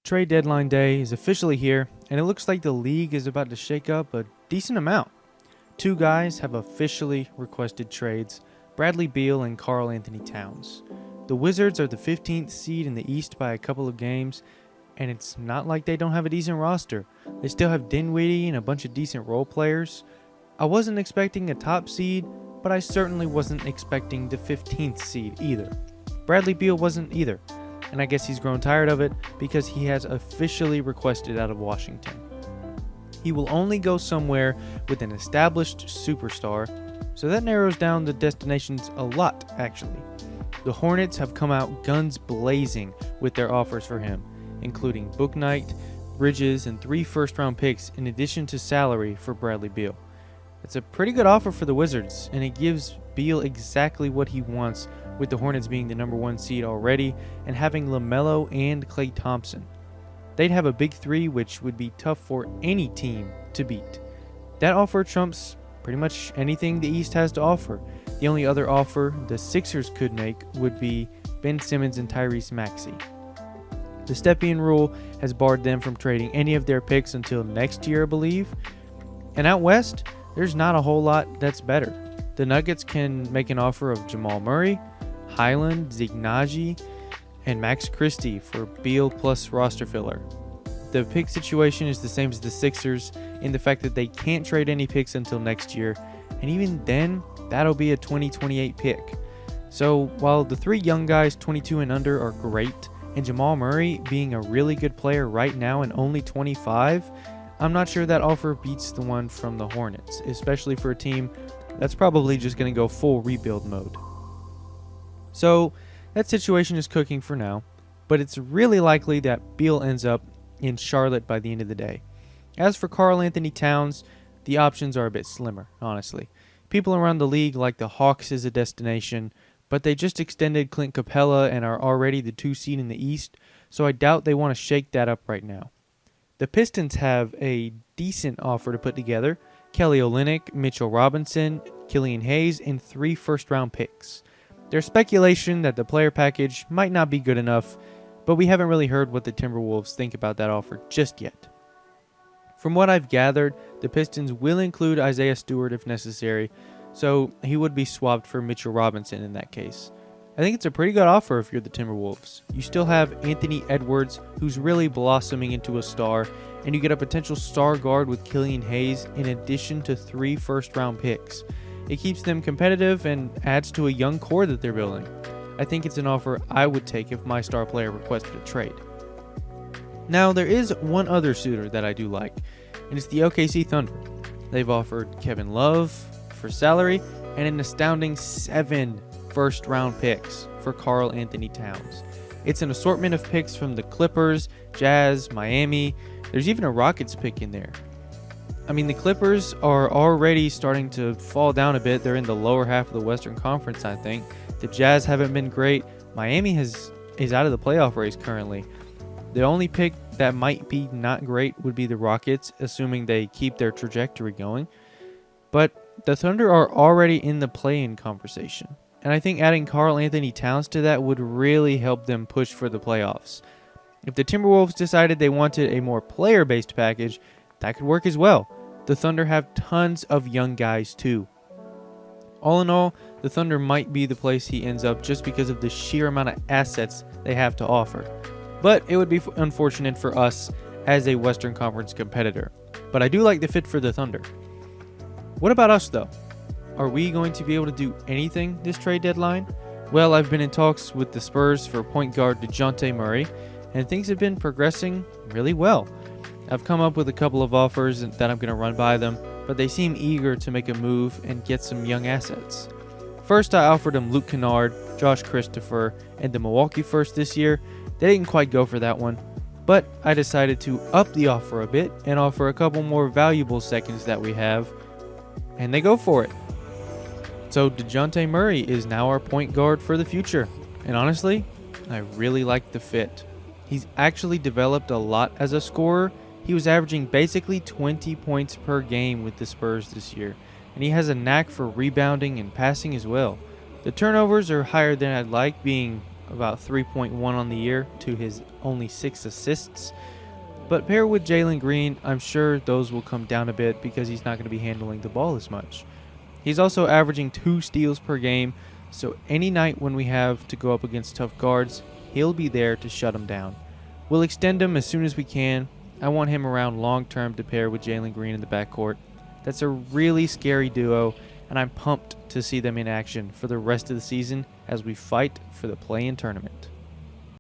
Trade deadline day is officially here, and it looks like the league is about to shake up a decent amount. Two guys have officially requested trades, Bradley Beal and KarlAnthony Towns. The Wizards are the 15th seed in the East by a couple of games, and it's not like they don't have a decent roster. They still have Dinwiddie and a bunch of decent role players. I wasn't expecting a top seed, but I certainly wasn't expecting the 15th seed either. Bradley Beal wasn't either, and I guess he's grown tired of it because he has officially requested out of Washington. He will only go somewhere with an established superstar, so that narrows down the destinations a lot, actually. The Hornets have come out guns blazing with their offers for him, including Bouknight, Bridges, and 3 first-round picks in addition to salary for Bradley Beal. It's a pretty good offer for the Wizards, and it gives Beal exactly what he wants, with the Hornets being the number 1 seed already and having LaMelo and Klay Thompson. They'd have a big three, which would be tough for any team to beat. That offer trumps pretty much anything the East has to offer. The only other offer the Sixers could make would be Ben Simmons and Tyrese Maxey. The step-in rule has barred them from trading any of their picks until next year, I believe. And out west, there's not a whole lot that's better. The Nuggets can make an offer of Jamal Murray, Highland, Zignaji, and Max Christie for Beal plus roster filler. The pick situation is the same as the Sixers in the fact that they can't trade any picks until next year, and even then, that'll be a 2028 pick. So while the 3 young guys 22 and under are great, and Jamal Murray being a really good player right now and only 25, I'm not sure that offer beats the one from the Hornets, especially for a team that's probably just going to go full rebuild mode. So that situation is cooking for now, but it's really likely that Beal ends up in Charlotte by the end of the day. As for KarlAnthony Towns, the options are a bit slimmer, honestly. People around the league like the Hawks as a destination, but they just extended Clint Capella and are already the 2 seed in the East, so I doubt they want to shake that up right now. The Pistons have a decent offer to put together: Kelly Olynyk, Mitchell Robinson, Killian Hayes, and 3 first-round picks. There's speculation that the player package might not be good enough, but we haven't really heard what the Timberwolves think about that offer just yet. From what I've gathered, the Pistons will include Isaiah Stewart if necessary, so he would be swapped for Mitchell Robinson in that case. I think it's a pretty good offer if you're the Timberwolves. You still have Anthony Edwards, who's really blossoming into a star, and you get a potential star guard with Killian Hayes in addition to 3 first-round picks. It keeps them competitive and adds to a young core that they're building. I think it's an offer I would take if my star player requested a trade. Now, there is one other suitor that I do like, and it's the OKC Thunder. They've offered Kevin Love for salary and an astounding 7 first-round picks for KarlAnthony Towns. It's an assortment of picks from the Clippers, Jazz, Miami. There's even a Rockets pick in there. I mean, the Clippers are already starting to fall down a bit. They're in the lower half of the Western Conference, I think. The Jazz haven't been great. Miami is out of the playoff race currently. The only pick that might be not great would be the Rockets, assuming they keep their trajectory going. But the Thunder are already in the play-in conversation, and I think adding KarlAnthony Towns to that would really help them push for the playoffs. If the Timberwolves decided they wanted a more player-based package, that could work as well. The Thunder have tons of young guys too. All in all, the Thunder might be the place he ends up just because of the sheer amount of assets they have to offer. But it would be unfortunate for us as a Western Conference competitor. But I do like the fit for the Thunder. What about us though? Are we going to be able to do anything this trade deadline? Well, I've been in talks with the Spurs for point guard Dejounte Murray, and things have been progressing really well. I've come up with a couple of offers that I'm going to run by them, but they seem eager to make a move and get some young assets. First, I offered them Luke Kennard, Josh Christopher, and the Milwaukee first this year. They didn't quite go for that one, but I decided to up the offer a bit and offer a couple more valuable seconds that we have, and they go for it. So Dejounte Murray is now our point guard for the future, and honestly, I really like the fit. He's actually developed a lot as a scorer. He was averaging basically 20 points per game with the Spurs this year, and he has a knack for rebounding and passing as well. The turnovers are higher than I'd like, being about 3.1 on the year to his only 6 assists. But paired with Jalen Green, I'm sure those will come down a bit because he's not going to be handling the ball as much. He's also averaging 2 steals per game, so any night when we have to go up against tough guards, he'll be there to shut them down. We'll extend him as soon as we can. I want him around long term to pair with Jalen Green in the backcourt. That's a really scary duo, and I'm pumped to see them in action for the rest of the season as we fight for the play-in tournament.